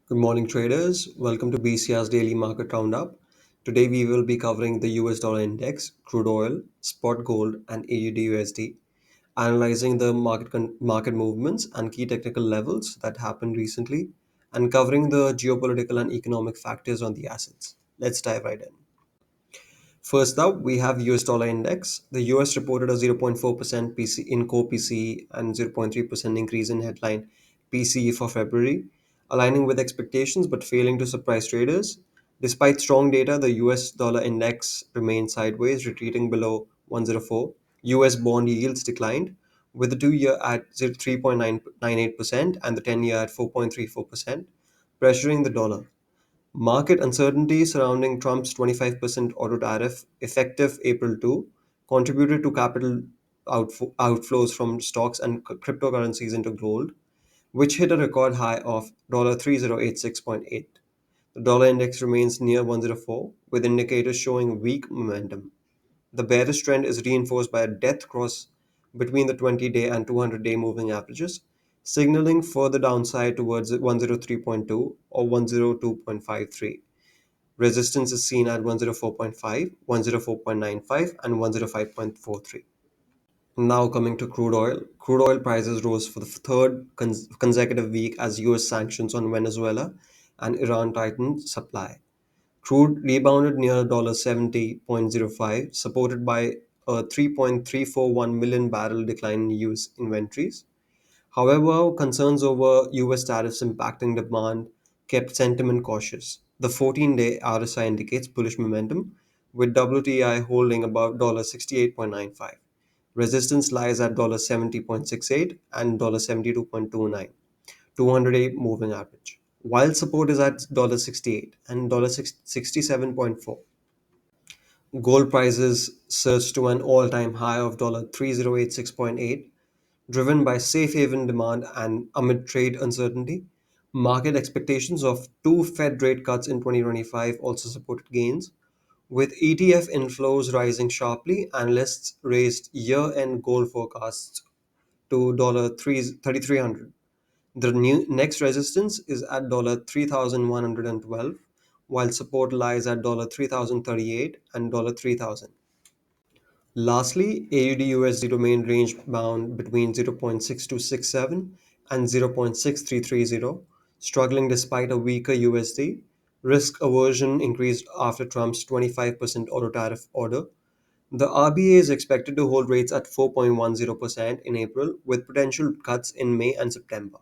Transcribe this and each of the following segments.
Good morning, traders. Welcome to BCR's daily market roundup. Today, we will be covering the US dollar index, crude oil, spot gold, and AUD USD, analyzing the market movements and key technical levels that happened recently, and covering the geopolitical and economic factors on the assets. Let's dive right in. First up, we have US dollar index. The US reported a 0.4% PC in core PCE and 0.3% increase in headline PCE for February, aligning with expectations but failing to surprise traders. Despite strong data, the US dollar index remained sideways, retreating below 104. US bond yields declined, with the 2 year at 3.98% and the 10 year at 4.34%, pressuring the dollar. Market uncertainty surrounding Trump's 25% auto tariff effective April 2 contributed to capital outflows from stocks and cryptocurrencies into gold, which hit a record high of $3086.8. The dollar index remains near 104, with indicators showing weak momentum. The bearish trend is reinforced by a death cross between the 20-day and 200-day moving averages, signaling further downside towards 103.2 or 102.53. Resistance is seen at 104.5, 104.95, and 105.43. Now coming to crude oil. Crude oil prices rose for the third consecutive week as US sanctions on Venezuela and Iran tightened supply. Crude rebounded near $70.05, supported by a 3.341 million barrel decline in US inventories. However, concerns over US tariffs impacting demand kept sentiment cautious. The 14-day RSI indicates bullish momentum, with WTI holding above $68.95. Resistance lies at $70.68 and $72.29, 200-day moving average, while support is at $68 and $67.4. Gold prices surged to an all-time high of $3086.8, driven by safe haven demand and amid trade uncertainty. Market expectations of two Fed rate cuts in 2025 also supported gains. With ETF inflows rising sharply, analysts raised year-end gold forecasts to $3,300. The new next resistance is at $3,112, while support lies at $3,038 and $3,000. Lastly, AUD/USD remained range-bound between 0.6267 and 0.6330, struggling despite a weaker USD. Risk aversion increased after Trump's 25% auto tariff order. The RBA is expected to hold rates at 4.10% in April, with potential cuts in May and September.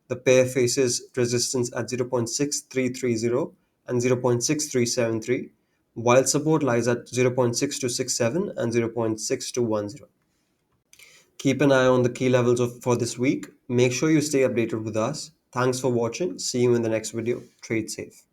The pair faces resistance at 0.6330 and 0.6373, while support lies at 0.6267 and 0.6210. Keep an eye on the key levels for this week. Make sure you stay updated with us. Thanks for watching. See you in the next video. Trade safe.